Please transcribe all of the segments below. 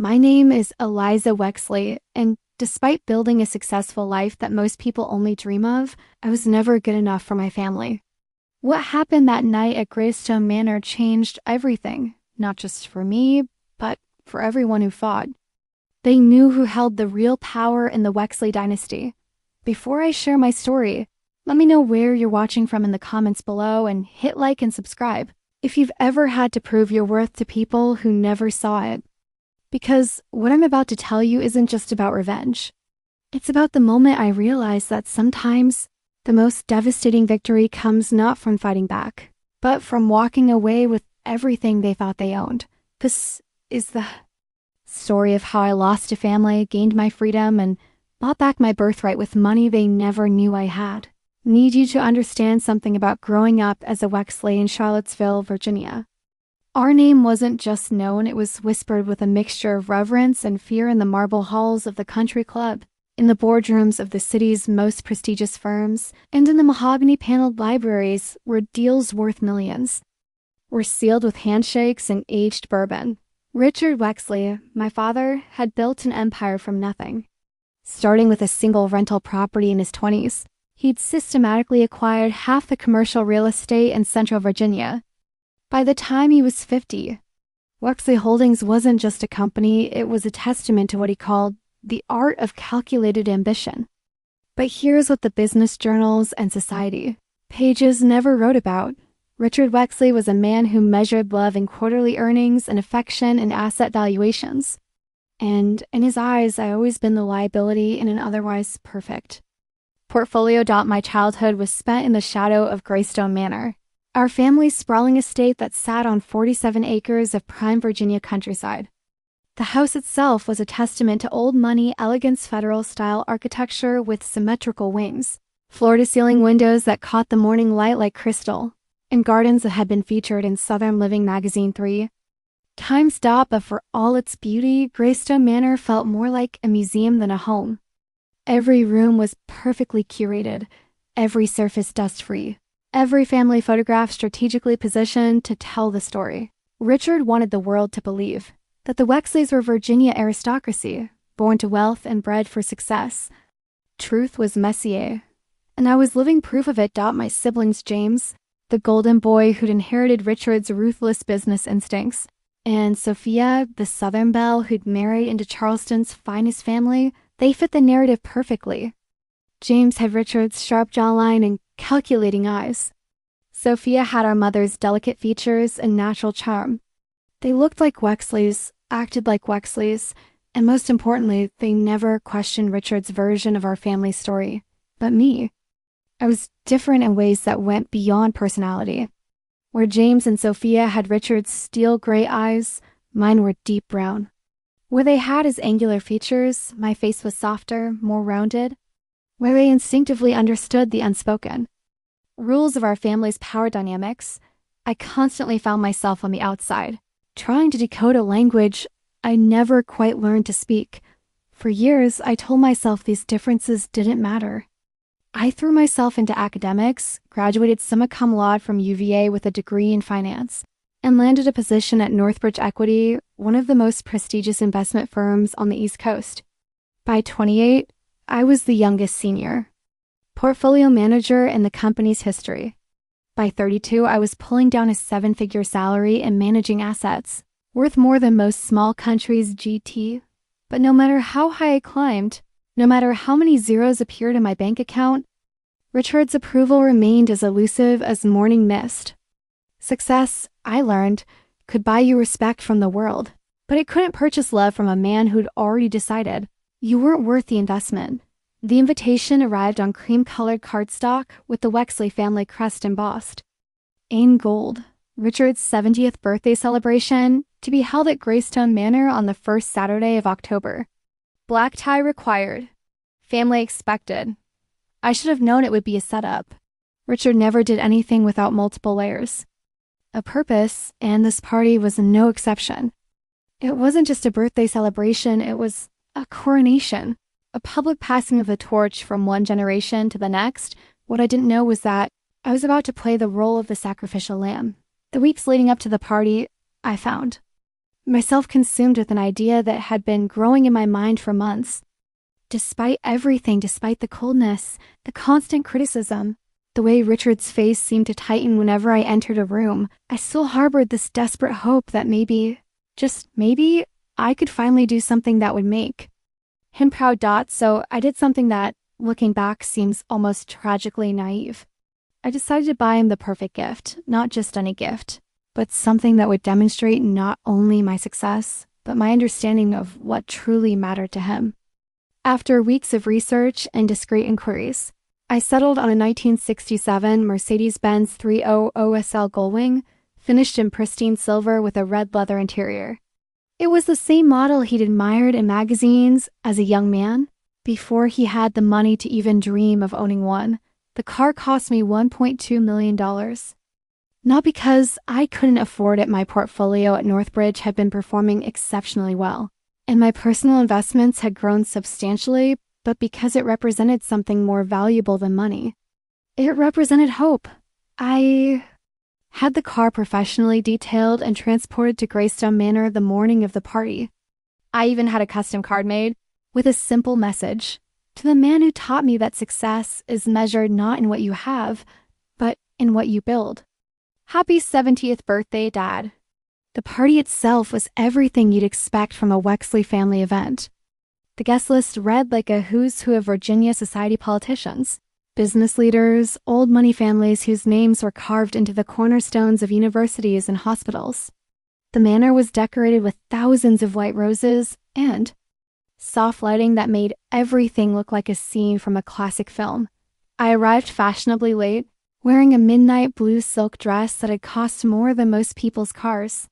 My name is Eliza Wexley, and despite building a successful life that most people only dream of, I was never good enough for my family. What happened that night at Greystone Manor changed everything, not just for me, but for everyone who fought. They knew who held the real power in the Wexley dynasty. Before I share my story, let me know where you're watching from in the comments below and hit like and subscribe if you've ever had to prove your worth to people who never saw it. Because what I'm about to tell you isn't just about revenge. It's about the moment I realized that sometimes the most devastating victory comes not from fighting back, but from walking away with everything they thought they owned. This is the story of how I lost a family, gained my freedom, and bought back my birthright with money they never knew I had. Need you to understand something about growing up as a Wexley in Charlottesville, Virginia. Our name wasn't just known, it was whispered with a mixture of reverence and fear in the marble halls of the country club, in the boardrooms of the city's most prestigious firms, and in the mahogany-paneled libraries where deals worth millions were sealed with handshakes and aged bourbon. Richard Wexley, my father, had built an empire from nothing. Starting with a single rental property in his 20s, he'd systematically acquired half the commercial real estate in central Virginia. By the time he was 50, Wexley Holdings wasn't just a company, it was a testament to what he called the art of calculated ambition. But here's what the business journals and society pages never wrote about. Richard Wexley was a man who measured love in quarterly earnings and affection in asset valuations. And in his eyes, I always been the liability in an otherwise perfect portfolio. My childhood was spent in the shadow of Greystone Manor, our family's sprawling estate that sat on 47 acres of prime Virginia countryside. The house itself was a testament to old money, elegance Federal-style architecture with symmetrical wings, floor-to-ceiling windows that caught the morning light like crystal, and gardens that had been featured in Southern Living magazine 3 times. But for all its beauty, Greystone Manor felt more like a museum than a home. Every room was perfectly curated, every surface dust-free, every family photograph strategically positioned to tell the story. Richard wanted the world to believe that the Wexleys were Virginia aristocracy, born to wealth and bred for success. Truth was Messier, and I was living proof of it. My siblings James, the golden boy who'd inherited Richard's ruthless business instincts, and Sophia, the Southern belle who'd married into Charleston's finest family, they fit the narrative perfectly. James had Richard's sharp jawline and calculating eyes. Sophia had our mother's delicate features and natural charm. They looked like Wexleys, acted like Wexleys, and most importantly, they never questioned Richard's version of our family story. But me, I was different in ways that went beyond personality. Where James and Sophia had Richard's steel gray eyes, mine were deep brown. Where they had his angular features, my face was softer, more rounded. Where they instinctively understood the unspoken rules of our family's power dynamics, I constantly found myself on the outside, trying to decode a language I never quite learned to speak. For years, I told myself these differences didn't matter. I threw myself into academics, graduated summa cum laude from UVA with a degree in finance, and landed a position at Northbridge Equity, one of the most prestigious investment firms on the East Coast. By 28, I was the youngest senior, portfolio manager in the company's history. By 32, I was pulling down a 7-figure salary and managing assets, worth more than most small countries' GT. But no matter how high I climbed, no matter how many zeros appeared in my bank account, Richard's approval remained as elusive as morning mist. Success, I learned, could buy you respect from the world, but it couldn't purchase love from a man who'd already decided you weren't worth the investment. The invitation arrived on cream-colored cardstock with the Wexley family crest embossed. In gold, Richard's 70th birthday celebration to be held at Greystone Manor on the first Saturday of October. Black tie required. Family expected. I should have known it would be a setup. Richard never did anything without multiple layers. A purpose, and this party was no exception. It wasn't just a birthday celebration, it was a coronation. A public passing of the torch from one generation to the next. What I didn't know was that I was about to play the role of the sacrificial lamb. The weeks leading up to the party, I found myself consumed with an idea that had been growing in my mind for months. Despite everything, despite the coldness, the constant criticism, the way Richard's face seemed to tighten whenever I entered a room, I still harbored this desperate hope that maybe, just maybe, I could finally do something that would make him proud. So I did something that, looking back, seems almost tragically naive. I decided to buy him the perfect gift, not just any gift, but something that would demonstrate not only my success, but my understanding of what truly mattered to him. After weeks of research and discreet inquiries, I settled on a 1967 Mercedes-Benz 300 OSL Gullwing, finished in pristine silver with a red leather interior. It was the same model he'd admired in magazines as a young man, before he had the money to even dream of owning one. The car cost me $1.2 million. Not because I couldn't afford it, my portfolio at Northbridge had been performing exceptionally well, and my personal investments had grown substantially, but because it represented something more valuable than money. It represented hope. I had the car professionally detailed and transported to Greystone Manor the morning of the party. I even had a custom card made with a simple message: to the man who taught me that success is measured not in what you have, but in what you build. Happy 70th birthday, Dad. The party itself was everything you'd expect from a Wexley family event. The guest list read like a who's who of Virginia society politicians, business leaders, old money families whose names were carved into the cornerstones of universities and hospitals. The manor was decorated with thousands of white roses and soft lighting that made everything look like a scene from a classic film. I arrived fashionably late, wearing a midnight blue silk dress that had cost more than most people's cars.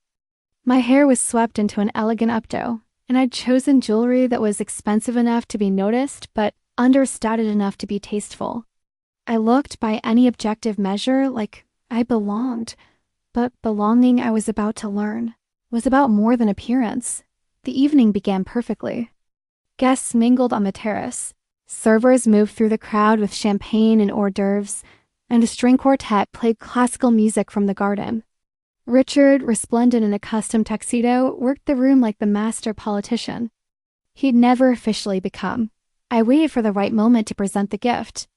My hair was swept into an elegant updo, and I'd chosen jewelry that was expensive enough to be noticed, but understated enough to be tasteful. I looked, by any objective measure, like I belonged, but belonging, I was about to learn, was about more than appearance. The evening began perfectly. Guests mingled on the terrace. Servers moved through the crowd with champagne and hors d'oeuvres, and a string quartet played classical music from the garden. Richard, resplendent in a custom tuxedo, worked the room like the master politician he'd never officially become. I waited for the right moment to present the gift.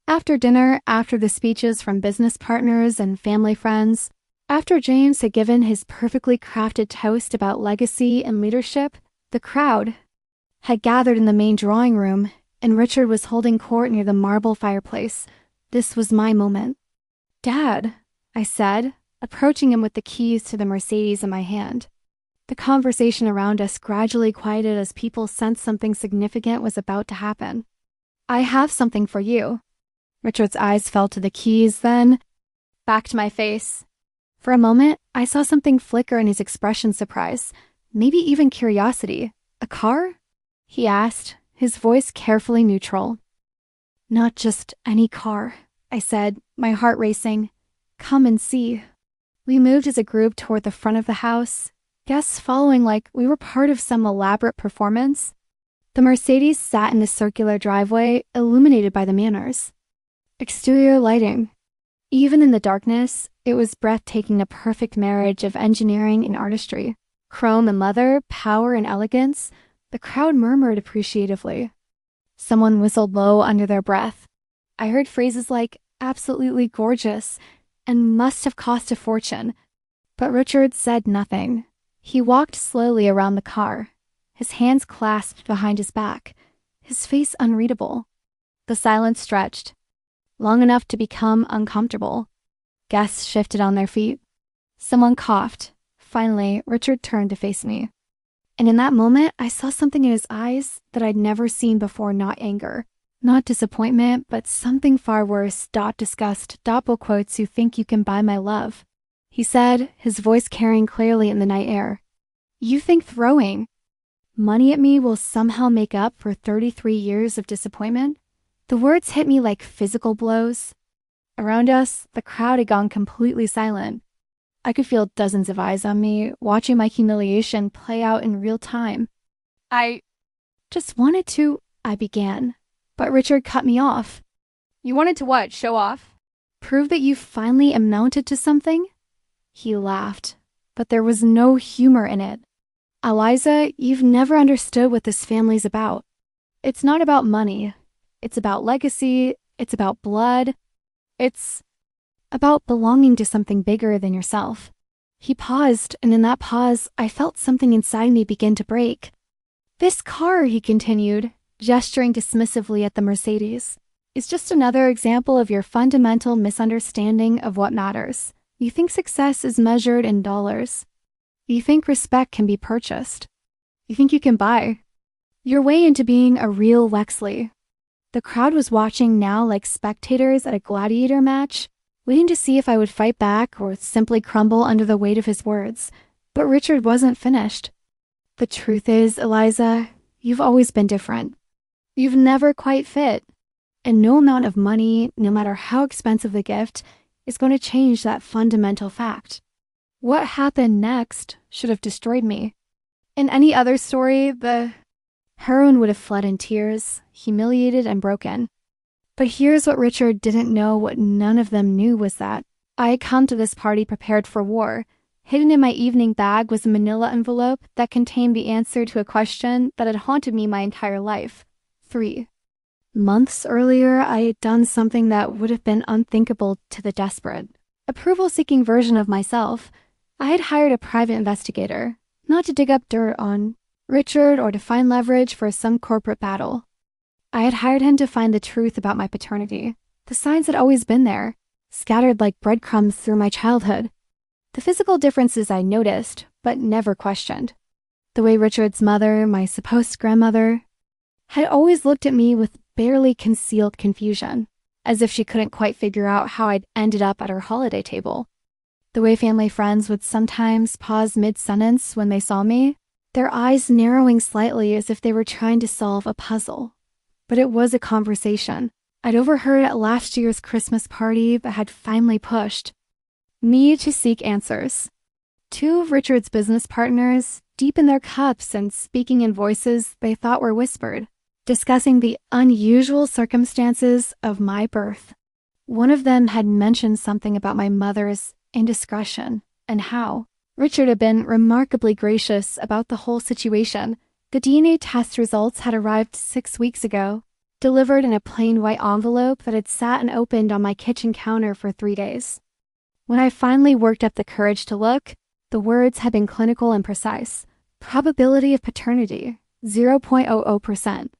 After dinner, after the speeches from business partners and family friends, after James had given his perfectly crafted toast about legacy and leadership, the crowd had gathered in the main drawing room, and Richard was holding court near the marble fireplace. This was my moment. "Dad," I said, approaching him with the keys to the Mercedes in my hand. The conversation around us gradually quieted as people sensed something significant was about to happen. "I have something for you." Richard's eyes fell to the keys, then back to my face. For a moment, I saw something flicker in his expression: surprise, maybe even curiosity. "A car?" he asked, his voice carefully neutral. "Not just any car," I said, my heart racing. "Come and see." We moved as a group toward the front of the house, guests following like we were part of some elaborate performance. The Mercedes sat in the circular driveway, illuminated by the Manors. Exterior lighting. Even in the darkness, it was breathtaking, a perfect marriage of engineering and artistry. Chrome and leather, power and elegance. The crowd murmured appreciatively. Someone whistled low under their breath. I heard phrases like "absolutely gorgeous" and "must have cost a fortune." But Richard said nothing. He walked slowly around the car, his hands clasped behind his back, his face unreadable. The silence stretched, long enough to become uncomfortable. Guests shifted on their feet. Someone coughed. Finally, Richard turned to face me. And in that moment, I saw something in his eyes that I'd never seen before. Not anger, not disappointment, but something far worse. "Disgust. Bull quotes, you think you can buy my love," he said, his voice carrying clearly in the night air. "You think throwing money at me will somehow make up for 33 years of disappointment?" The words hit me like physical blows. Around us, the crowd had gone completely silent. I could feel dozens of eyes on me, watching my humiliation play out in real time. "I just wanted to," I began, but Richard cut me off. "You wanted to what? Show off? Prove that you finally amounted to something?" He laughed, but there was no humor in it. Eliza, you've never understood what this family's about. It's not about money. It's about legacy. It's about blood. It's about belonging to something bigger than yourself. He paused, and in that pause, I felt something inside me begin to break. This car, he continued, gesturing dismissively at the Mercedes, is just another example of your fundamental misunderstanding of what matters. You think success is measured in dollars. You think respect can be purchased. You think you can buy your way into being a real Wexley. The crowd was watching now like spectators at a gladiator match, waiting to see if I would fight back or simply crumble under the weight of his words. But Richard wasn't finished. The truth is, Eliza, you've always been different. You've never quite fit. And no amount of money, no matter how expensive the gift, is going to change that fundamental fact. What happened next should have destroyed me. In any other story, the heroine would have fled in tears, humiliated and broken. But here's what Richard didn't know, what none of them knew, was that I had come to this party prepared for war. Hidden in my evening bag was a manila envelope that contained the answer to a question that had haunted me my entire life. 3 months earlier, I had done something that would have been unthinkable to the desperate. Approval-seeking version of myself. I had hired a private investigator, not to dig up dirt on Richard or to find leverage for some corporate battle. I had hired him to find the truth about my paternity. The signs had always been there, scattered like breadcrumbs through my childhood. The physical differences I noticed, but never questioned. The way Richard's mother, my supposed grandmother, had always looked at me with barely concealed confusion, as if she couldn't quite figure out how I'd ended up at her holiday table. The way family friends would sometimes pause mid-sentence when they saw me, their eyes narrowing slightly as if they were trying to solve a puzzle. But it was a conversation I'd overheard at last year's Christmas party but had finally pushed me to seek answers. 2 of Richard's business partners, deep in their cups and speaking in voices they thought were whispered, discussing the unusual circumstances of my birth. One of them had mentioned something about my mother's indiscretion and how Richard had been remarkably gracious about the whole situation. The DNA test results had arrived 6 weeks ago, delivered in a plain white envelope that had sat unopened on my kitchen counter for 3 days. When I finally worked up the courage to look, the words had been clinical and precise. Probability of paternity, 0.00%.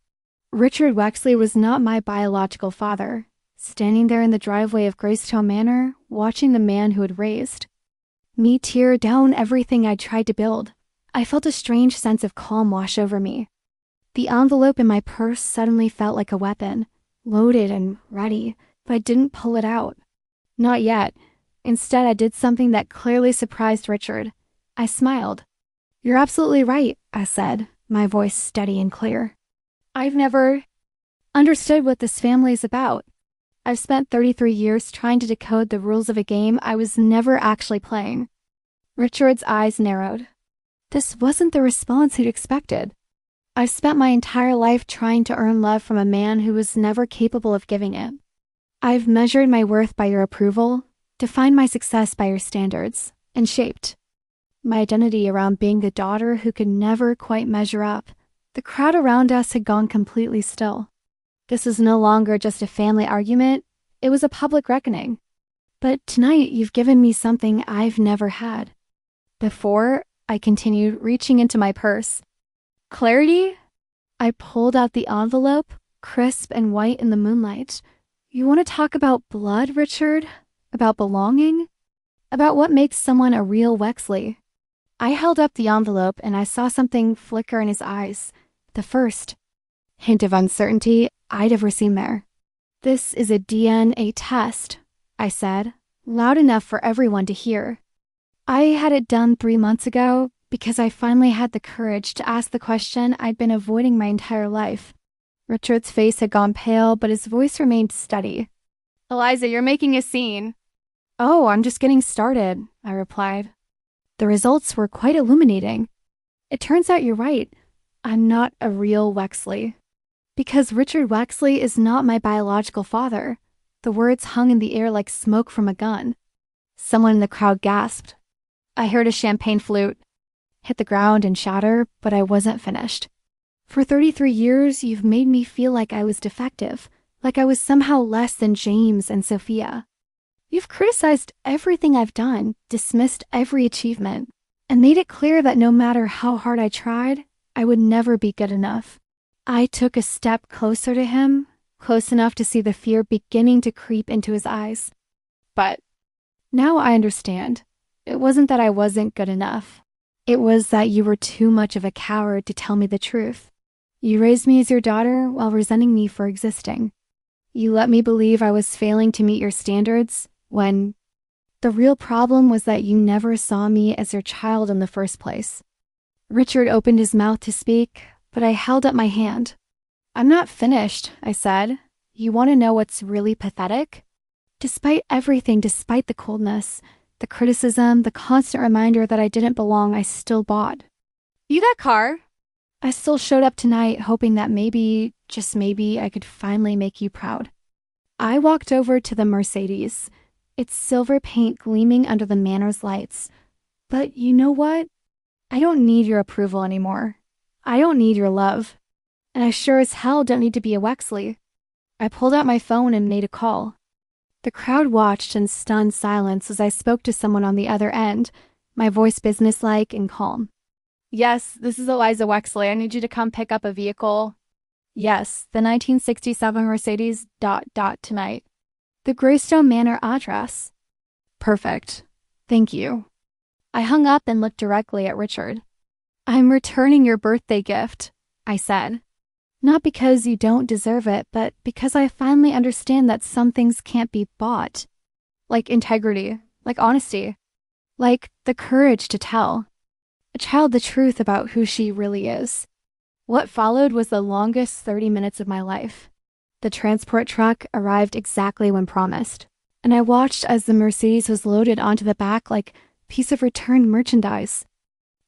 Richard Wexley was not my biological father, standing there in the driveway of Greystone Manor, watching the man who had raised me tear down everything I'd tried to build. I felt a strange sense of calm wash over me. The envelope in my purse suddenly felt like a weapon, loaded and ready, but I didn't pull it out. Not yet. Instead, I did something that clearly surprised Richard. I smiled. "You're absolutely right," I said, my voice steady and clear. "I've never understood what this family is about. I've spent 33 years trying to decode the rules of a game I was never actually playing." Richard's eyes narrowed. This wasn't the response he'd expected. I've spent my entire life trying to earn love from a man who was never capable of giving it. I've measured my worth by your approval, defined my success by your standards, and shaped my identity around being the daughter who could never quite measure up. The crowd around us had gone completely still. This was no longer just a family argument, it was a public reckoning. "But tonight you've given me something I've never had." "Before," I continued, reaching into my purse. "Clarity?" I pulled out the envelope, crisp and white in the moonlight. "You want to talk about blood, Richard? About belonging? About what makes someone a real Wexley?" I held up the envelope and I saw something flicker in his eyes. The first hint of uncertainty I'd ever seen there. "This is a DNA test," I said, loud enough for everyone to hear. I had it done 3 months ago because I finally had the courage to ask the question I'd been avoiding my entire life. Richard's face had gone pale, but his voice remained steady. "Eliza, you're making a scene." "Oh, I'm just getting started," I replied. The results were quite illuminating. It turns out you're right. I'm not a real Wexley. Because Richard Wexley is not my biological father. The words hung in the air like smoke from a gun. Someone in the crowd gasped. I heard a champagne flute. hit the ground and shatter, but I wasn't finished. For 33 years, you've made me feel like I was defective, like I was somehow less than James and Sophia. You've criticized everything I've done, dismissed every achievement, and made it clear that no matter how hard I tried, I would never be good enough. I took a step closer to him, close enough to see the fear beginning to creep into his eyes. But now I understand. It wasn't that I wasn't good enough. It was that you were too much of a coward to tell me the truth. You raised me as your daughter while resenting me for existing. You let me believe I was failing to meet your standards when the real problem was that you never saw me as your child in the first place. Richard opened his mouth to speak, but I held up my hand. I'm not finished, I said. You want to know what's really pathetic? Despite everything, despite the coldness, the criticism, the constant reminder that I didn't belong, I still bought. You that car? I still showed up tonight hoping that maybe, just maybe, I could finally make you proud. I walked over to the Mercedes, its silver paint gleaming under the manor's lights. But you know what? I don't need your approval anymore. I don't need your love. And I sure as hell don't need to be a Wexley. I pulled out my phone and made a call. The crowd watched in stunned silence as I spoke to someone on the other end, my voice businesslike and calm. Yes, this is Eliza Wexley. I need you to come pick up a vehicle. Yes, the 1967 Mercedes ... tonight. The Greystone Manor address. Perfect. Thank you. I hung up and looked directly at Richard. I'm returning your birthday gift, I said. Not because you don't deserve it, but because I finally understand that some things can't be bought. Like integrity, like honesty, like the courage to tell a child the truth about who she really is. What followed was the longest 30 minutes of my life. The transport truck arrived exactly when promised, and I watched as the Mercedes was loaded onto the back like a piece of returned merchandise.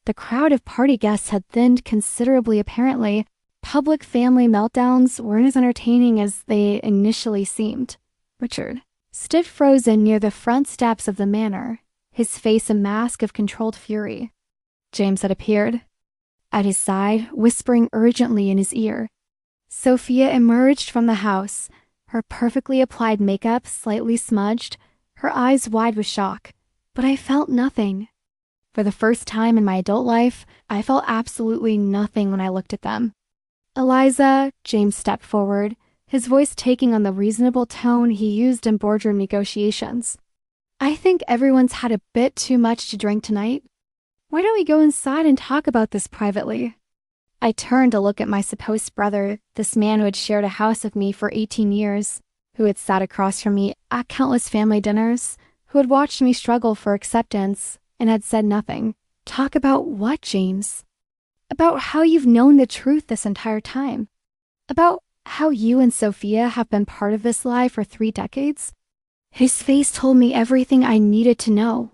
The crowd of party guests had thinned considerably apparently. Public family meltdowns weren't as entertaining as they initially seemed. Richard stood frozen near the front steps of the manor, his face a mask of controlled fury. James had appeared. At his side, whispering urgently in his ear. Sophia emerged from the house, her perfectly applied makeup slightly smudged, her eyes wide with shock. But I felt nothing. For the first time in my adult life, I felt absolutely nothing when I looked at them. Eliza, James stepped forward, his voice taking on the reasonable tone he used in boardroom negotiations. I think everyone's had a bit too much to drink tonight. Why don't we go inside and talk about this privately? I turned to look at my supposed brother, this man who had shared a house with me for 18 years, who had sat across from me at countless family dinners, who had watched me struggle for acceptance and had said nothing. Talk about what, James? About how you've known the truth this entire time. About how you and Sophia have been part of this lie for 3 decades. His face told me everything I needed to know.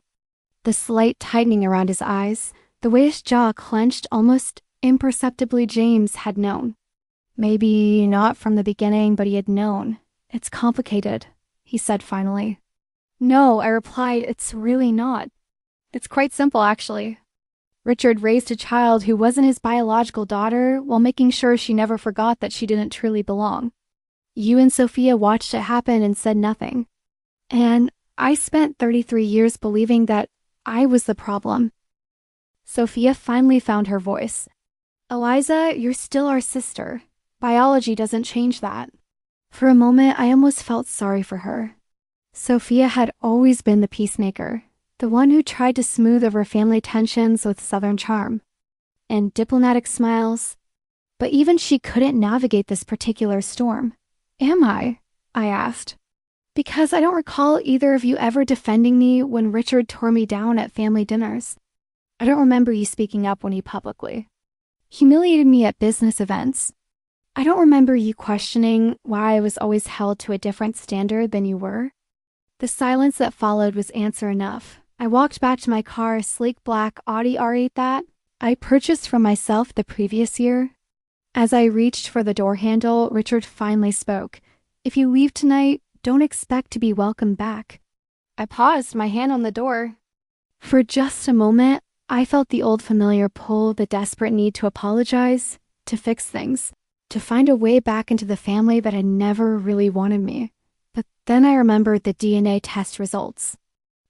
The slight tightening around his eyes, the way his jaw clenched almost imperceptibly, James had known. Maybe not from the beginning, but he had known. It's complicated, he said finally. No, I replied, it's really not. It's quite simple, actually. Richard raised a child who wasn't his biological daughter while making sure she never forgot that she didn't truly belong. You and Sophia watched it happen and said nothing. And I spent 33 years believing that I was the problem. Sophia finally found her voice. Eliza, you're still our sister. Biology doesn't change that. For a moment, I almost felt sorry for her. Sophia had always been the peacemaker, the one who tried to smooth over family tensions with Southern charm and diplomatic smiles. But even she couldn't navigate this particular storm. Am I? I asked. Because I don't recall either of you ever defending me when Richard tore me down at family dinners. I don't remember you speaking up when he publicly humiliated me at business events. I don't remember you questioning why I was always held to a different standard than you were. The silence that followed was answer enough. I walked back to my car, a sleek black Audi R8 that I purchased from myself the previous year. As I reached for the door handle, Richard finally spoke. If you leave tonight, don't expect to be welcomed back. I paused, my hand on the door. For just a moment, I felt the old familiar pull, the desperate need to apologize, to fix things, to find a way back into the family that had never really wanted me. But then I remembered the DNA test results.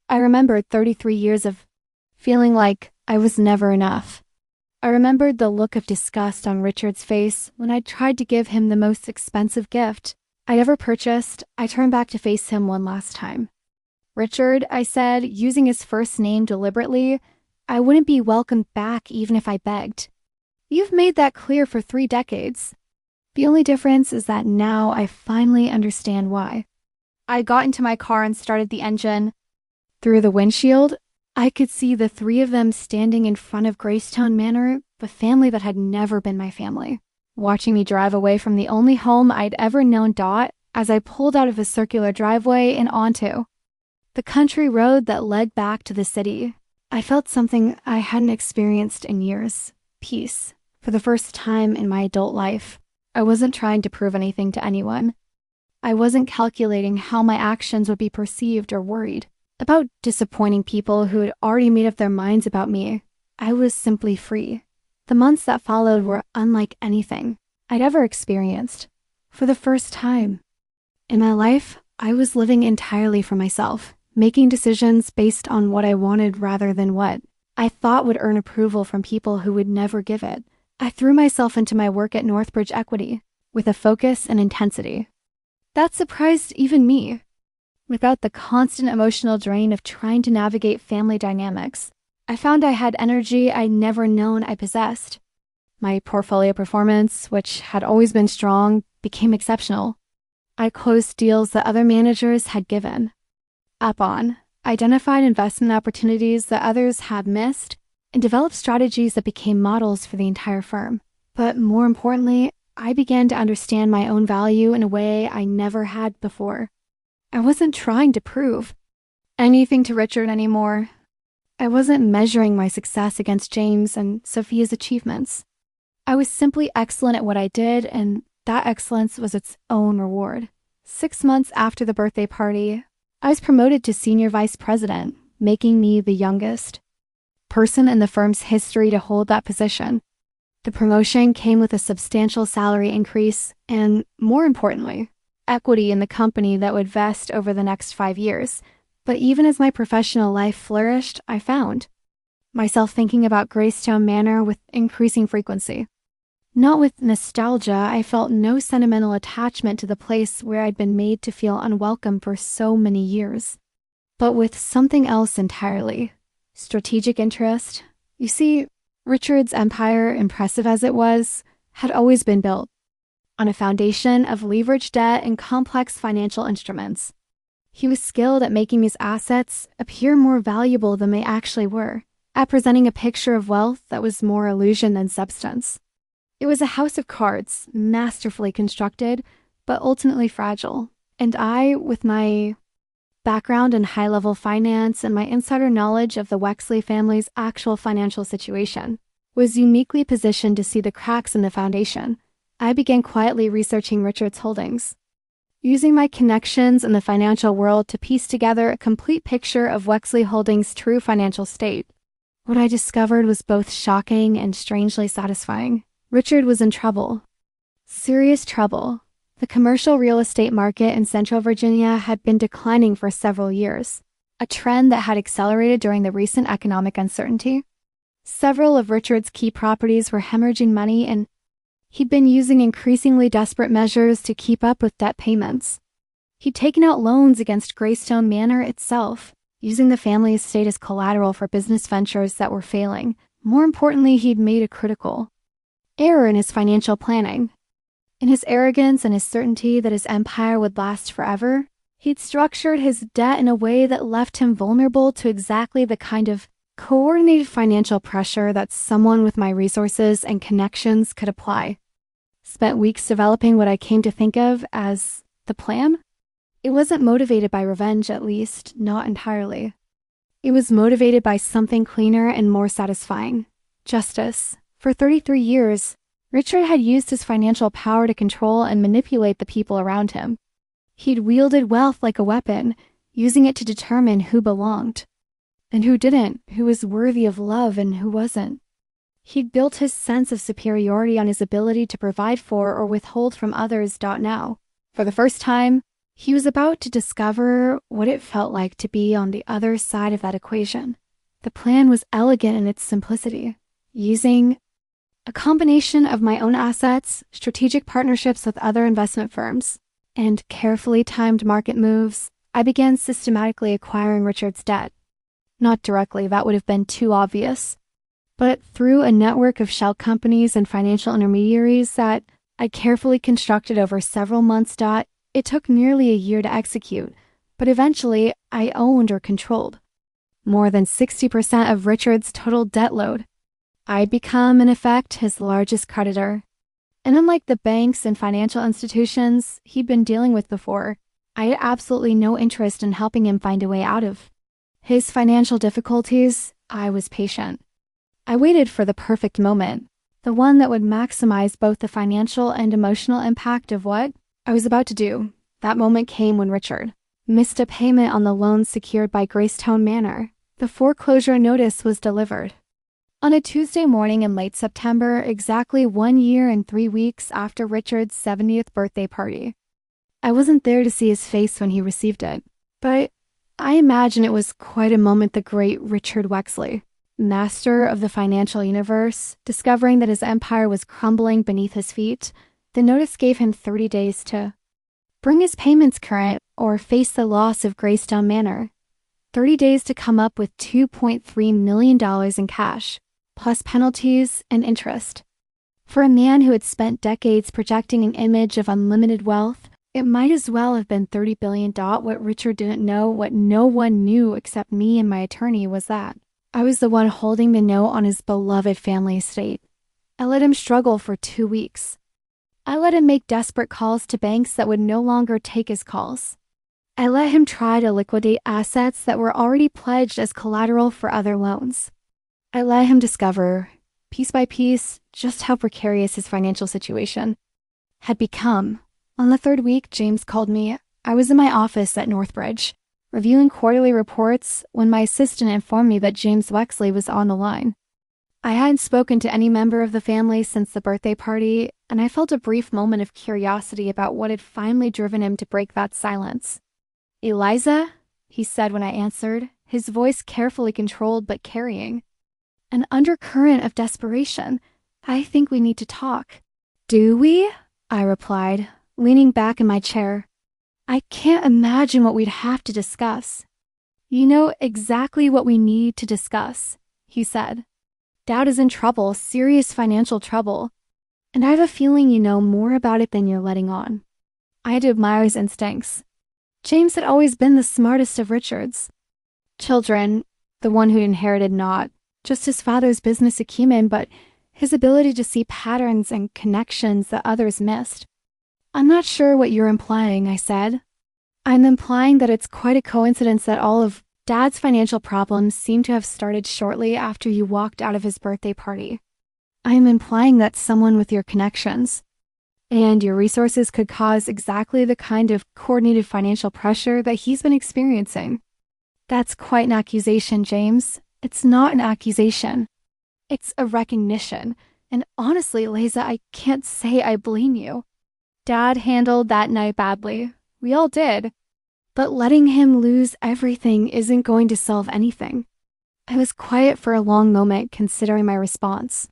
I remembered 33 years of feeling like I was never enough. I remembered the look of disgust on Richard's face when I tried to give him the most expensive gift I'd ever purchased. I turned back to face him one last time. "Richard," I said, using his first name deliberately, "I wouldn't be welcomed back even if I begged. You've made that clear for 3 decades. The only difference is that now I finally understand why." I got into my car and started the engine. Through the windshield, I could see the 3 of them standing in front of Gracetown Manor, the family that had never been my family, watching me drive away from the only home I'd ever known. As I pulled out of a circular driveway and onto the country road that led back to the city, I felt something I hadn't experienced in years: peace. For the first time in my adult life, I wasn't trying to prove anything to anyone. I wasn't calculating how my actions would be perceived or worried about disappointing people who had already made up their minds about me. I was simply free. The months that followed were unlike anything I'd ever experienced. For the first time in my life, I was living entirely for myself, making decisions based on what I wanted rather than what I thought would earn approval from people who would never give it. I threw myself into my work at Northbridge Equity with a focus and intensity that surprised even me. Without the constant emotional drain of trying to navigate family dynamics, I found I had energy I'd never known I possessed. My portfolio performance, which had always been strong, became exceptional. I closed deals that other managers had given up on, identified investment opportunities that others had missed, and developed strategies that became models for the entire firm. But more importantly, I began to understand my own value in a way I never had before. I wasn't trying to prove anything to Richard anymore. I wasn't measuring my success against James and Sophia's achievements. I was simply excellent at what I did, and that excellence was its own reward. 6 months after the birthday party, I was promoted to senior vice president, making me the youngest person in the firm's history to hold that position. The promotion came with a substantial salary increase and, more importantly, equity in the company that would vest over the next 5 years. But even as my professional life flourished, I found myself thinking about Gracetown Manor with increasing frequency. Not with nostalgia. I felt no sentimental attachment to the place where I'd been made to feel unwelcome for so many years, but with something else entirely: strategic interest. You see, Richard's empire, impressive as it was, had always been built on a foundation of leveraged debt and complex financial instruments. He was skilled at making these assets appear more valuable than they actually were, at presenting a picture of wealth that was more illusion than substance. It was a house of cards, masterfully constructed, but ultimately fragile. And I, with my background in high-level finance and my insider knowledge of the Wexley family's actual financial situation, was uniquely positioned to see the cracks in the foundation. I began quietly researching Richard's holdings, using my connections in the financial world to piece together a complete picture of Wexley Holdings' true financial state. What I discovered was both shocking and strangely satisfying. Richard was in trouble. Serious trouble. The commercial real estate market in Central Virginia had been declining for several years, a trend that had accelerated during the recent economic uncertainty. Several of Richard's key properties were hemorrhaging money, and he'd been using increasingly desperate measures to keep up with debt payments. He'd taken out loans against Gracetown Manor itself, using the family estate as collateral for business ventures that were failing. More importantly, he'd made a critical error in his financial planning. In his arrogance and his certainty that his empire would last forever, he'd structured his debt in a way that left him vulnerable to exactly the kind of coordinated financial pressure that someone with my resources and connections could apply. Spent weeks developing what I came to think of as the plan. It wasn't motivated by revenge, at least, not entirely. It was motivated by something cleaner and more satisfying: justice. For 33 years, Richard had used his financial power to control and manipulate the people around him. He'd wielded wealth like a weapon, using it to determine who belonged and who didn't, who was worthy of love and who wasn't. He'd built his sense of superiority on his ability to provide for or withhold from others. Now, for the first time, he was about to discover what it felt like to be on the other side of that equation. The plan was elegant in its simplicity, using a combination of my own assets, strategic partnerships with other investment firms, and carefully timed market moves. I began systematically acquiring Richard's debt. Not directly, that would have been too obvious, but through a network of shell companies and financial intermediaries that I carefully constructed over several months. It took nearly a year to execute, but eventually I owned or controlled more than 60% of Richard's total debt load. I'd become, in effect, his largest creditor. And unlike the banks and financial institutions he'd been dealing with before, I had absolutely no interest in helping him find a way out of his financial difficulties. I was patient. I waited for the perfect moment, the one that would maximize both the financial and emotional impact of what I was about to do. That moment came when Richard missed a payment on the loan secured by Greystone Manor. The foreclosure notice was delivered on a Tuesday morning in late September, exactly 1 year and 3 weeks after Richard's 70th birthday party. I wasn't there to see his face when he received it, but I imagine it was quite a moment. The great Richard Wexley, master of the financial universe, discovering that his empire was crumbling beneath his feet. The notice gave him 30 days to bring his payments current or face the loss of Greystone Manor. 30 days to come up with $2.3 million in cash, plus penalties and interest. For a man who had spent decades projecting an image of unlimited wealth, it might as well have been $30 billion. What Richard didn't know, what no one knew except me and my attorney, was that I was the one holding the note on his beloved family estate. I let him struggle for 2 weeks. I let him make desperate calls to banks that would no longer take his calls. I let him try to liquidate assets that were already pledged as collateral for other loans. I let him discover, piece by piece, just how precarious his financial situation had become. On the 3rd week, James called me. I was in my office at Northbridge, reviewing quarterly reports, when my assistant informed me that James Wexley was on the line. I hadn't spoken to any member of the family since the birthday party, and I felt a brief moment of curiosity about what had finally driven him to break that silence. "Eliza," he said when I answered, his voice carefully controlled but carrying an undercurrent of desperation. "I think we need to talk." "Do we?" I replied, leaning back in my chair. "I can't imagine what we'd have to discuss." "You know exactly what we need to discuss," he said. "Dad is in trouble, serious financial trouble, and I have a feeling you know more about it than you're letting on." I had to admire his instincts. James had always been the smartest of Richards children, the one who inherited not just his father's business acumen, but his ability to see patterns and connections that others missed. "I'm not sure what you're implying," I said. "I'm implying that it's quite a coincidence that all of Dad's financial problems seem to have started shortly after you walked out of his birthday party. I am implying that someone with your connections and your resources could cause exactly the kind of coordinated financial pressure that he's been experiencing." "That's quite an accusation, James." "It's not an accusation. It's a recognition. And honestly, Liza, I can't say I blame you. Dad handled that night badly. We all did. But letting him lose everything isn't going to solve anything." I was quiet for a long moment, considering my response.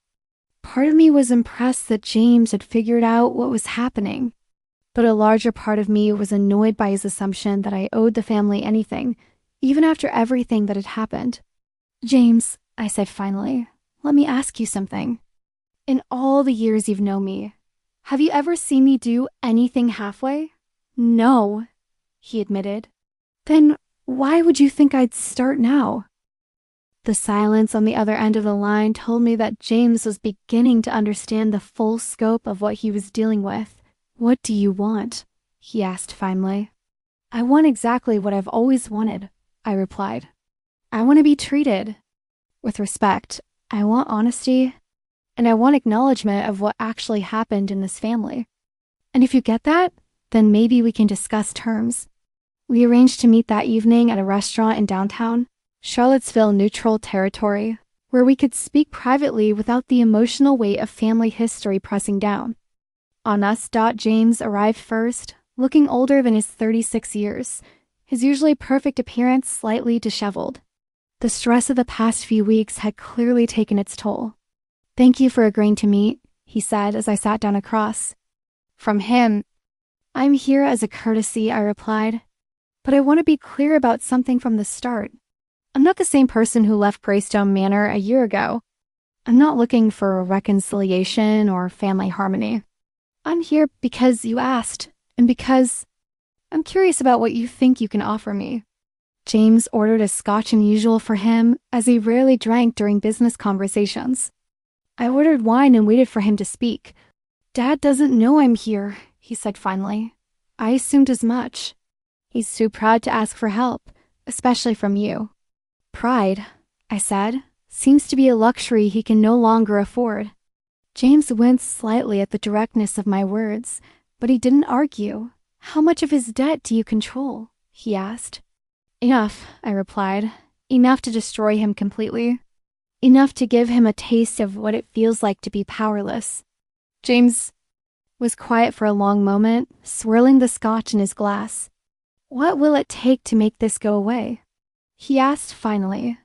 Part of me was impressed that James had figured out what was happening, but a larger part of me was annoyed by his assumption that I owed the family anything, even after everything that had happened. "James," I said finally, "let me ask you something. In all the years you've known me, have you ever seen me do anything halfway?" "No," he admitted. "Then why would you think I'd start now?" The silence on the other end of the line told me that James was beginning to understand the full scope of what he was dealing with. "What do you want?" he asked finally. "I want exactly what I've always wanted," I replied. "I want to be treated with respect. I want honesty, and I want acknowledgement of what actually happened in this family. And if you get that, then maybe we can discuss terms." We arranged to meet that evening at a restaurant in downtown. Charlottesville neutral territory, where we could speak privately without the emotional weight of family history pressing down. On us. James arrived first, looking older than his 36 years, his usually perfect appearance slightly disheveled. The stress of the past few weeks had clearly taken its toll. "Thank you for agreeing to meet," he said as I sat down across from him. "I'm here as a courtesy," I replied. "But I want to be clear about something from the start. I'm not the same person who left Greystone Manor a year ago. I'm not looking for a reconciliation or family harmony. I'm here because you asked, and because I'm curious about what you think you can offer me." James ordered a scotch unusual for him, as he rarely drank during business conversations. I ordered wine and waited for him to speak. "Dad doesn't know I'm here," he said finally. "I assumed as much. He's too proud to ask for help, especially from you." "Pride," I said, "seems to be a luxury he can no longer afford." James winced slightly at the directness of my words, but he didn't argue. "How much of his debt do you control?" he asked. "Enough," I replied. "Enough to destroy him completely. Enough to give him a taste of what it feels like to be powerless." James was quiet for a long moment, swirling the scotch in his glass. "What will it take to make this go away?" he asked finally.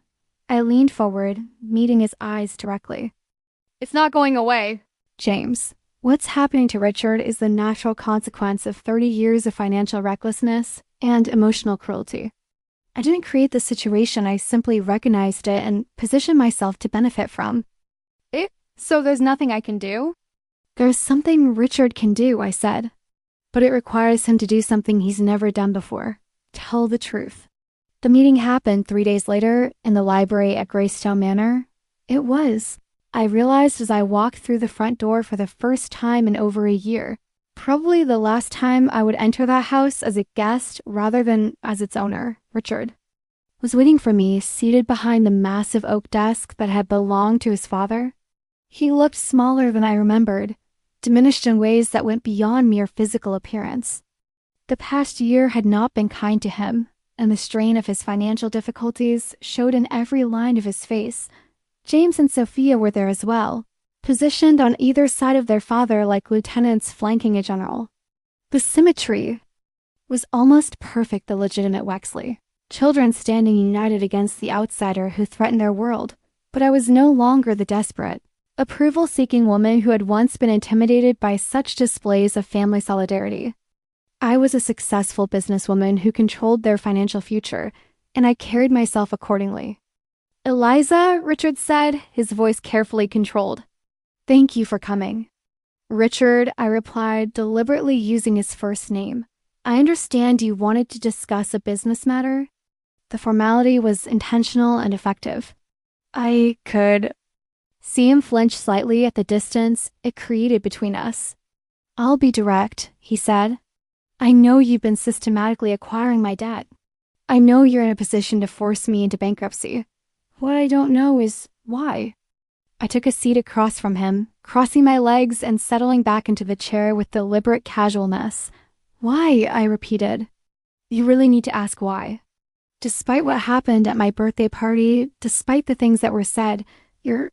I leaned forward, meeting his eyes directly. "It's not going away, James. What's happening to Richard is the natural consequence of 30 years of financial recklessness and emotional cruelty. I didn't create the situation, I simply recognized it and positioned myself to benefit from it. So there's nothing I can do?" "There's something Richard can do," I said. "But it requires him to do something he's never done before. Tell the truth." The meeting happened 3 days later in the library at Greystone Manor. It was, I realized as I walked through the front door for the first time in over a year, probably the last time I would enter that house as a guest rather than as its owner. Richard was waiting for me, seated behind the massive oak desk that had belonged to his father. He looked smaller than I remembered, diminished in ways that went beyond mere physical appearance. The past year had not been kind to him, and the strain of his financial difficulties showed in every line of his face. James and Sophia were there as well, positioned on either side of their father like lieutenants flanking a general. The symmetry was almost perfect, the legitimate Wexley. Children standing united against the outsider who threatened their world. But I was no longer the desperate, approval-seeking woman who had once been intimidated by such displays of family solidarity. I was a successful businesswoman who controlled their financial future, and I carried myself accordingly. "Eliza," Richard said, his voice carefully controlled. "Thank you for coming." "Richard," I replied, deliberately using his first name. "I understand you wanted to discuss a business matter." The formality was intentional and effective. I could see him flinch slightly at the distance it created between us. "I'll be direct," he said. "I know you've been systematically acquiring my debt. I know you're in a position to force me into bankruptcy. What I don't know is why." I took a seat across from him, crossing my legs and settling back into the chair with deliberate casualness. "Why?" I repeated. "You really need to ask why. Despite what happened at my birthday party, despite the things that were said, you're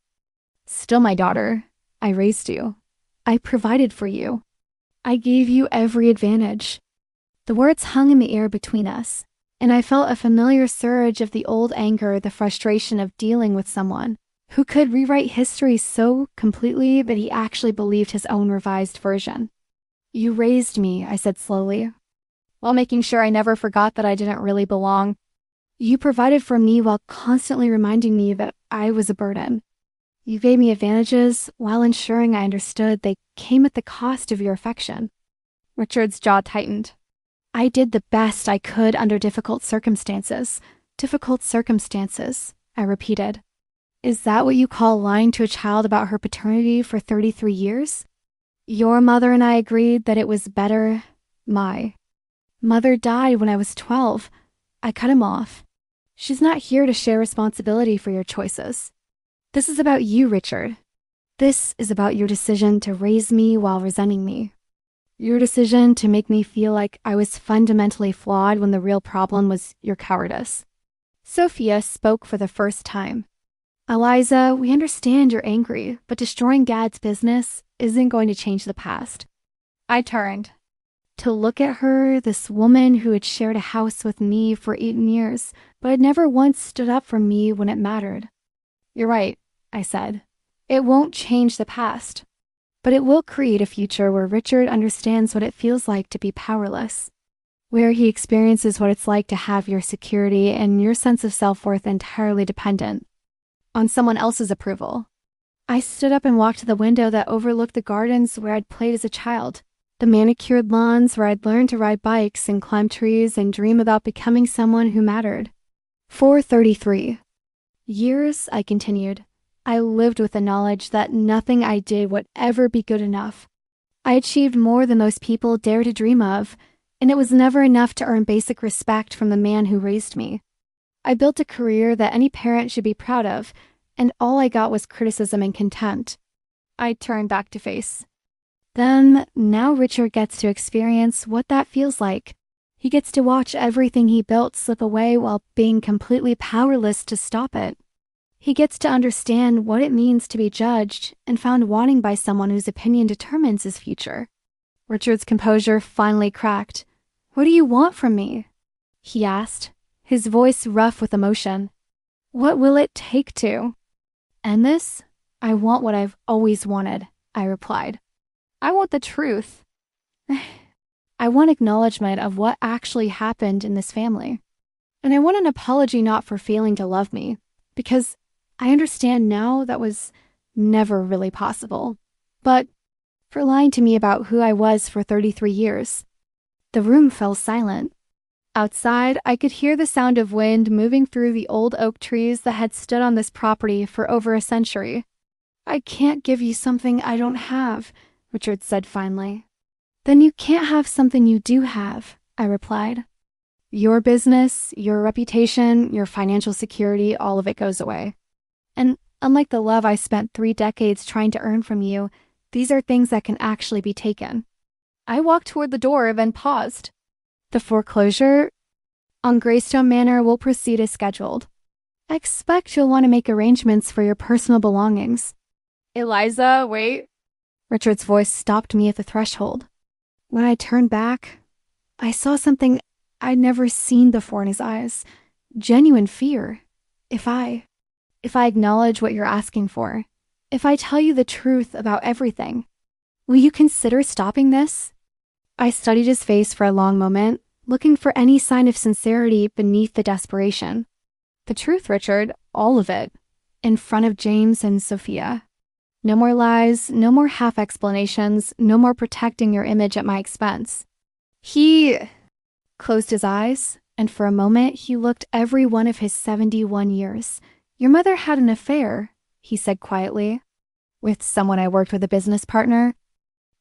still my daughter. I raised you. I provided for you. I gave you every advantage." The words hung in the air between us, and I felt a familiar surge of the old anger, the frustration of dealing with someone who could rewrite history so completely that he actually believed his own revised version. "You raised me," I said slowly, while making sure I never forgot that I didn't really belong. "You provided for me while constantly reminding me that I was a burden. You gave me advantages while ensuring I understood they came at the cost of your affection." Richard's jaw tightened. "I did the best I could under difficult circumstances." "Difficult circumstances," I repeated. "Is that what you call lying to a child about her paternity for 33 years? Your mother and I agreed that it was better. My mother died when I was 12. I cut him off. She's not here to share responsibility for your choices. This is about you, Richard. This is about your decision to raise me while resenting me. Your decision to make me feel like I was fundamentally flawed when the real problem was your cowardice." Sophia spoke for the first time. Eliza, we understand you're angry, but destroying Gad's business isn't going to change the past. I turned. To look at her, this woman who had shared a house with me for 8 years, but had never once stood up for me when it mattered. You're right, I said. It won't change the past, but it will create a future where Richard understands what it feels like to be powerless, where he experiences what it's like to have your security and your sense of self-worth entirely dependent on someone else's approval. I stood up and walked to the window that overlooked the gardens where I'd played as a child, the manicured lawns where I'd learned to ride bikes and climb trees and dream about becoming someone who mattered. 4:33 years, I continued. I lived with the knowledge that nothing I did would ever be good enough. I achieved more than those people dare to dream of, and it was never enough to earn basic respect from the man who raised me. I built a career that any parent should be proud of, and all I got was criticism and contempt. I turned back to face. Then, now Richard gets to experience what that feels like. He gets to watch everything he built slip away while being completely powerless to stop it. He gets to understand what it means to be judged and found wanting by someone whose opinion determines his future. Richard's composure finally cracked. What do you want from me? He asked, his voice rough with emotion. What will it take to end this? I want what I've always wanted, I replied. I want the truth. I want acknowledgement of what actually happened in this family. And I want an apology not for failing to love me, because I understand now that was never really possible, but for lying to me about who I was for 33 years. The room fell silent. Outside, I could hear the sound of wind moving through the old oak trees that had stood on this property for over a century. I can't give you something I don't have, Richard said finally. Then you can't have something you do have, I replied. Your business, your reputation, your financial security, all of it goes away. And unlike the love I spent 3 decades trying to earn from you, these are things that can actually be taken. I walked toward the door, then paused. The foreclosure on Greystone Manor will proceed as scheduled. I expect you'll want to make arrangements for your personal belongings. Eliza, wait. Richard's voice stopped me at the threshold. When I turned back, I saw something I'd never seen before in his eyes. Genuine fear. If I acknowledge what you're asking for, if I tell you the truth about everything, will you consider stopping this? I studied his face for a long moment, looking for any sign of sincerity beneath the desperation. The truth, Richard, all of it, in front of James and Sophia. No more lies, no more half explanations, no more protecting your image at my expense. He closed his eyes, and for a moment he looked every one of his 71 years. Your mother had an affair, he said quietly, with someone I worked with, a business partner.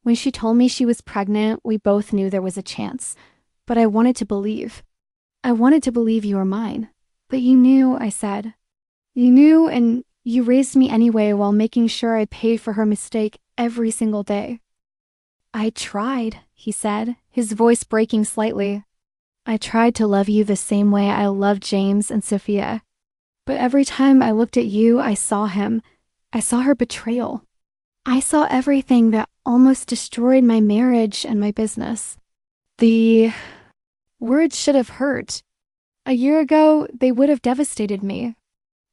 When she told me she was pregnant, we both knew there was a chance, but I wanted to believe. I wanted to believe you were mine. But you knew, I said. You knew, and you raised me anyway while making sure I paid for her mistake every single day. I tried, he said, his voice breaking slightly. I tried to love you the same way I loved James and Sophia. But every time I looked at you, I saw him. I saw her betrayal. I saw everything that almost destroyed my marriage and my business. The words should have hurt. A year ago, they would have devastated me.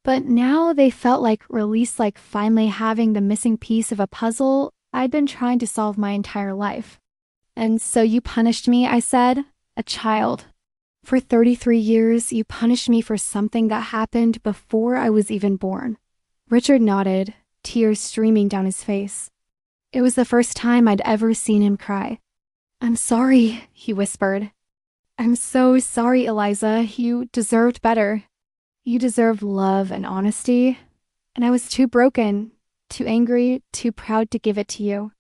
But now they felt like release, like finally having the missing piece of a puzzle I'd been trying to solve my entire life. And so you punished me, I said, a child. For 33 years, you punished me for something that happened before I was even born. Richard nodded, tears streaming down his face. It was the first time I'd ever seen him cry. I'm sorry, he whispered. I'm so sorry, Eliza. You deserved better. You deserved love and honesty. And I was too broken, too angry, too proud to give it to you.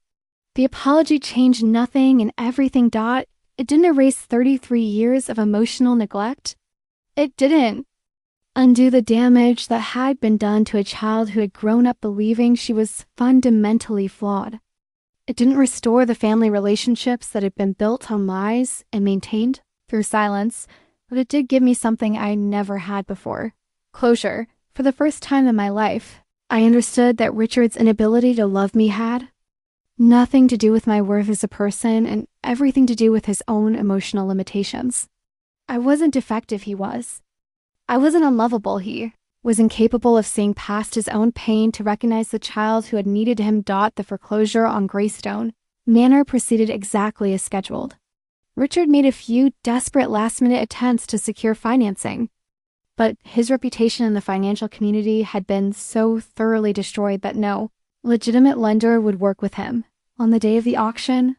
The apology changed nothing and everything, Dot. It didn't erase 33 years of emotional neglect. It didn't undo the damage that had been done to a child who had grown up believing she was fundamentally flawed. It didn't restore the family relationships that had been built on lies and maintained through silence, but it did give me something I never had before. Closure. For the first time in my life, I understood that Richard's inability to love me had nothing to do with my worth as a person and everything to do with his own emotional limitations. I wasn't defective, he was. I wasn't unlovable, he was incapable of seeing past his own pain to recognize the child who had needed him. The foreclosure on Greystone Manor proceeded exactly as scheduled. Richard made a few desperate last-minute attempts to secure financing, but his reputation in the financial community had been so thoroughly destroyed that no legitimate lender would work with him. On the day of the auction,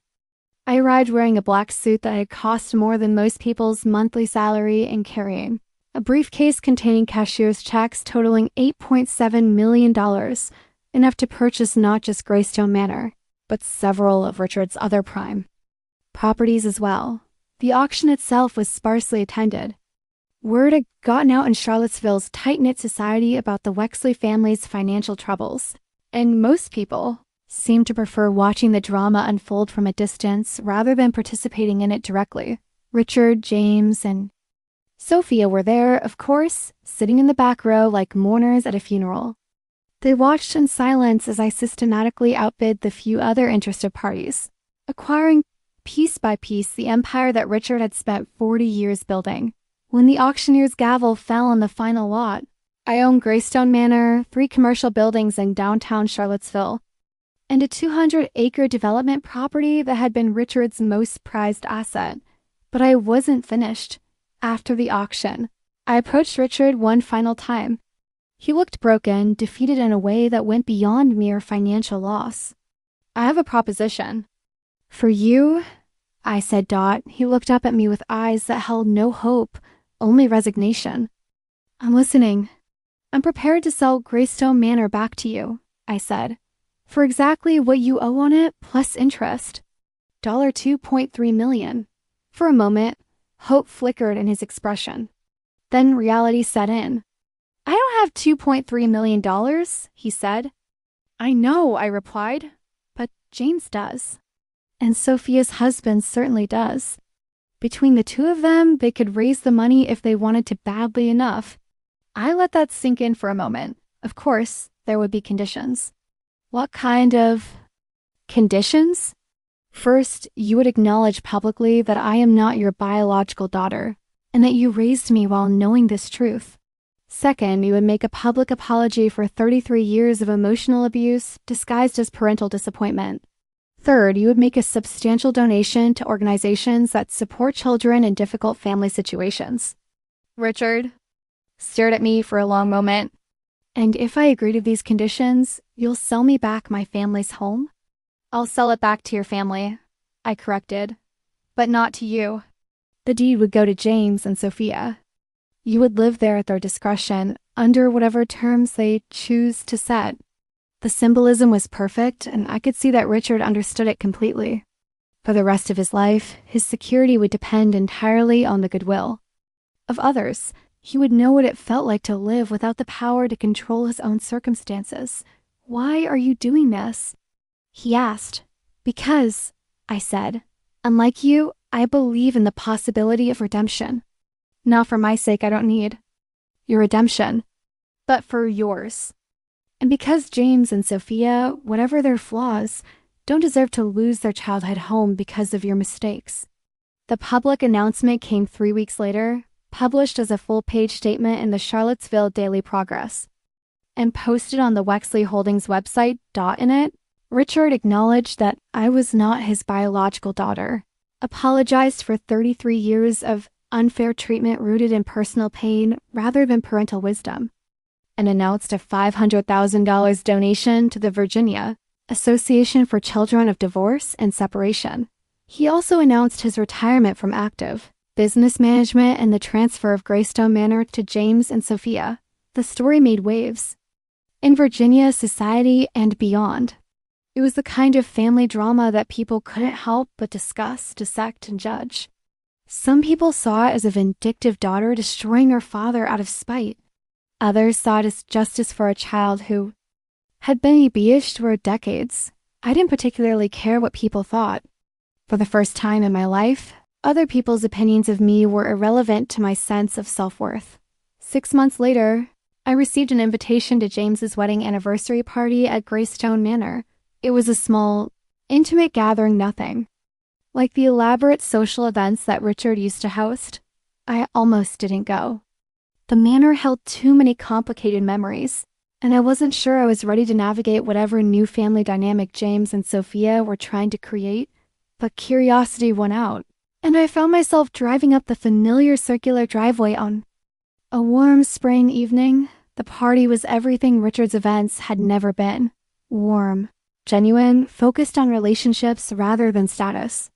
I arrived wearing a black suit that had cost more than most people's monthly salary and carrying a briefcase containing cashier's checks totaling $8.7 million, enough to purchase not just Greystone Manor, but several of Richard's other prime properties as well. The auction itself was sparsely attended. Word had gotten out in Charlottesville's tight-knit society about the Wexley family's financial troubles, and most people seemed to prefer watching the drama unfold from a distance rather than participating in it directly. Richard, James, and Sophia were there, of course, sitting in the back row like mourners at a funeral. They watched in silence as I systematically outbid the few other interested parties, acquiring piece by piece the empire that Richard had spent 40 years building. When the auctioneer's gavel fell on the final lot, I owned Greystone Manor, 3 commercial buildings in downtown Charlottesville, and a 200-acre development property that had been Richard's most prized asset. But I wasn't finished. After the auction, I approached Richard one final time. He looked broken, defeated in a way that went beyond mere financial loss. I have a proposition. For you, I said. He looked up at me with eyes that held no hope, only resignation. I'm listening. I'm prepared to sell Greystone Manor back to you, I said, for exactly what you owe on it plus interest. $2.3 million. For a moment, hope flickered in his expression. Then reality set in. I don't have $2.3 million, he said. I know, I replied, but James does. And Sophia's husband certainly does. Between the two of them, they could raise the money if they wanted to badly enough. I let that sink in for a moment. Of course, there would be conditions. What kind of conditions? First, you would acknowledge publicly that I am not your biological daughter, and that you raised me while knowing this truth. Second, you would make a public apology for 33 years of emotional abuse disguised as parental disappointment. Third, you would make a substantial donation to organizations that support children in difficult family situations. Richard stared at me for a long moment. And if I agree to these conditions, you'll sell me back my family's home? I'll sell it back to your family, I corrected, but not to you. The deed would go to James and Sophia. You would live there at their discretion, under whatever terms they choose to set. The symbolism was perfect, and I could see that Richard understood it completely. For the rest of his life, his security would depend entirely on the goodwill of others. He would know what it felt like to live without the power to control his own circumstances. Why are you doing this? He asked. Because, I said, unlike you, I believe in the possibility of redemption. Not for my sake, I don't need your redemption, but for yours. And because James and Sophia, whatever their flaws, don't deserve to lose their childhood home because of your mistakes. The public announcement came 3 weeks later, published as a full-page statement in the Charlottesville Daily Progress, and posted on the Wexley Holdings website. In it, Richard acknowledged that I was not his biological daughter, apologized for 33 years of unfair treatment rooted in personal pain rather than parental wisdom, and announced a $500,000 donation to the Virginia Association for Children of Divorce and Separation. He also announced his retirement from active business management and the transfer of Greystone Manor to James and Sophia. The story made waves in Virginia society and beyond. It was the kind of family drama that people couldn't help but discuss, dissect, and judge. Some people saw it as a vindictive daughter destroying her father out of spite. Others saw it as justice for a child who had been abused for decades. I didn't particularly care what people thought. For the first time in my life, Other people's opinions of me were irrelevant to my sense of self-worth. 6 months later, I received an invitation to James's wedding anniversary party at Greystone Manor. It was a small, intimate gathering, nothing like the elaborate social events that Richard used to host. I almost didn't go. The manor held too many complicated memories, and I wasn't sure I was ready to navigate whatever new family dynamic James and Sophia were trying to create, but curiosity won out, and I found myself driving up the familiar circular driveway on a warm spring evening. The party was everything Richard's events had never been. Warm, genuine, focused on relationships rather than status.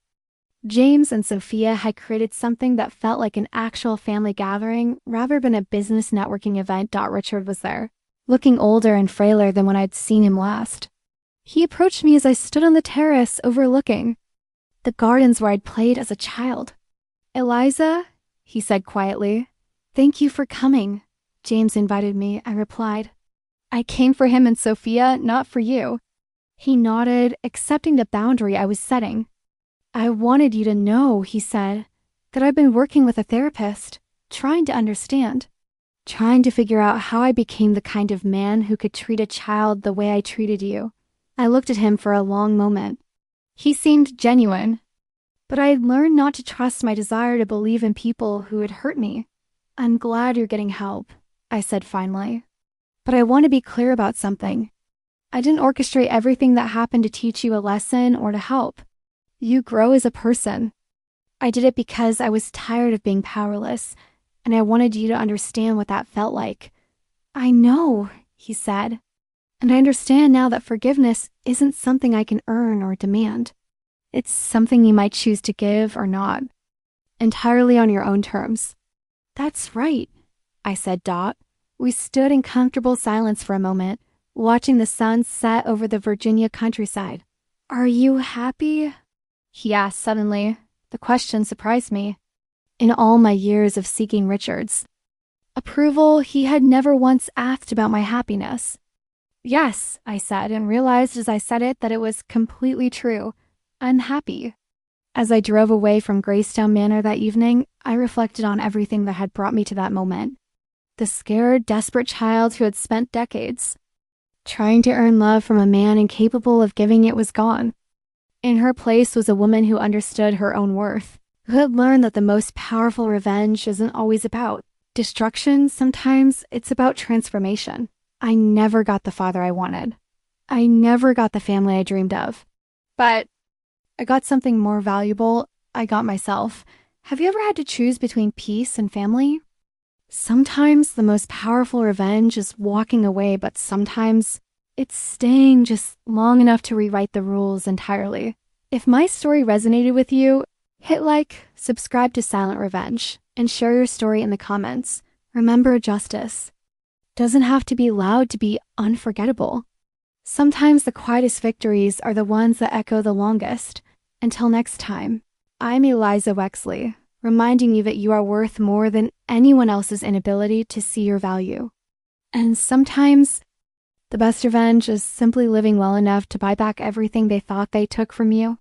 James and Sophia had created something that felt like an actual family gathering rather than a business networking event. Richard was there, looking older and frailer than when I'd seen him last. He approached me as I stood on the terrace overlooking the gardens where I'd played as a child. "Eliza," he said quietly, "thank you for coming." "James invited me," I replied. "I came for him and Sophia, not for you." He nodded, accepting the boundary I was setting. "I wanted you to know," he said, "that I've been working with a therapist, trying to understand, trying to figure out how I became the kind of man who could treat a child the way I treated you." I looked at him for a long moment. He seemed genuine, but I had learned not to trust my desire to believe in people who had hurt me. "I'm glad you're getting help," I said finally. "But I want to be clear about something. I didn't orchestrate everything that happened to teach you a lesson or to help. You grow as a person. I did it because I was tired of being powerless, and I wanted you to understand what that felt like." "I know," he said, "and I understand now that forgiveness isn't something I can earn or demand. It's something you might choose to give or not, entirely on your own terms." "That's right," I said. We stood in comfortable silence for a moment, watching the sun set over the Virginia countryside. "Are you happy?" he asked suddenly. The question surprised me. In all my years of seeking Richard's approval, he had never once asked about my happiness. "Yes," I said, and realized as I said it that it was completely true. "I'm happy." As I drove away from Greystone Manor that evening, I reflected on everything that had brought me to that moment. The scared, desperate child who had spent decades trying to earn love from a man incapable of giving it was gone. In her place was a woman who understood her own worth, who had learned that the most powerful revenge isn't always about destruction. Sometimes it's about transformation. I never got the father I wanted. I never got the family I dreamed of. But I got something more valuable. I got myself. Have you ever had to choose between peace and family? Sometimes the most powerful revenge is walking away, but sometimes it's staying just long enough to rewrite the rules entirely. If my story resonated with you, hit like, subscribe to Silent Revenge, and share your story in the comments. Remember, justice doesn't have to be loud to be unforgettable. Sometimes the quietest victories are the ones that echo the longest. Until next time, I'm Eliza Wexley, reminding you that you are worth more than anyone else's inability to see your value. And sometimes the best revenge is simply living well enough to buy back everything they thought they took from you.